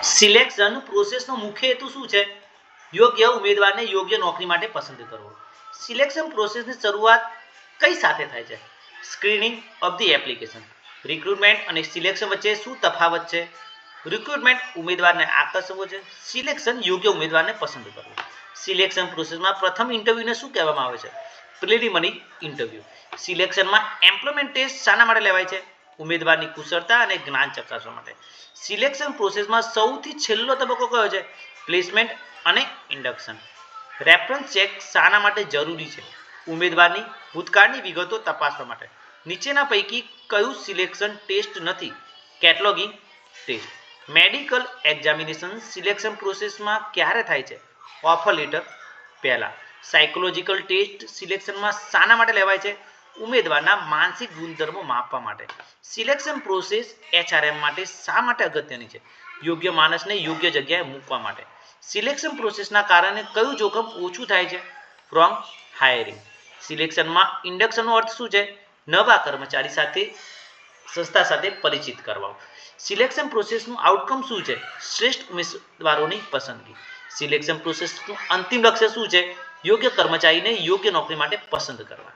Selection પ્રોસેસનો મુખ્ય હેતુ શું છે? યોગ્ય ઉમેદવારને યોગ્ય નોકરી માટે પસંદ કરવો. સિલેક્શન પ્રોસેસની શરૂઆત કઈ સાથે થાય છે? Screening of the application. Recruitment અને સિલેક્શન વચ્ચે શું તફાવત છે? રિક્રુટમેન્ટ ઉમેદવારને આકર્ષવો છે, સિલેક્શન યોગ્ય ઉમેદવારને પસંદ કરવો. સિલેક્શન પ્રોસેસમાં પ્રથમ ઇન્ટરવ્યુને શું કહેવામાં આવે છે? Preliminary interview. સિલેક્શનમાં એમ્પ્લોયમેન્ટ ટેસ્ટ શાના માટે લેવાય છે? ઉમેદવારની કુશળતા અને જ્ઞાન ચકાસવા માટે. સિલેક્શન પ્રોસેસમાં સૌથી છેલ્લો તબક્કો કયો છે? પ્લેસમેન્ટ અને ઇન્ડક્શન. રેફરન્સ ચેક શાના માટે જરૂરી છે? ઉમેદવારની ભૂતકાળની વિગતો તપાસવા માટે. નીચેના પૈકી કયું સિલેક્શન ટેસ્ટ નથી? Cataloguing test. Medical examination selection પ્રોસેસમાં ક્યારે થાય છે? ઓફર લેટર પહેલા. સાયકોલોજીકલ ટેસ્ટ સિલેક્શનમાં શાના માટે લેવાય છે? ઉમેદવારના માનસિક ગુણધર્મો માપવા માટે. સિલેક્શન પ્રોસેસ HRM માટે શા માટે અગત્યની છે? યોગ્ય માણસને યોગ્ય જગ્યાએ મૂકવા માટે. સિલેક્શન પ્રોસેસના કારણે કયું જોખમ ઓછું થાય છે? From hiring. સિલેક્શનમાં ઇન્ડક્શનનો અર્થ શું છે? નવા કર્મચારી સાથે સંસ્થા સાથે પરિચિત કરવા. સિલેક્શન પ્રોસેસનું આઉટકમ શું છે? શ્રેષ્ઠ ઉમેદવારોની પસંદગી. સિલેક્શન પ્રોસેસનું અંતિમ લક્ષ્ય શું છે? યોગ્ય કર્મચારીને યોગ્ય નોકરી માટે પસંદ કરવા.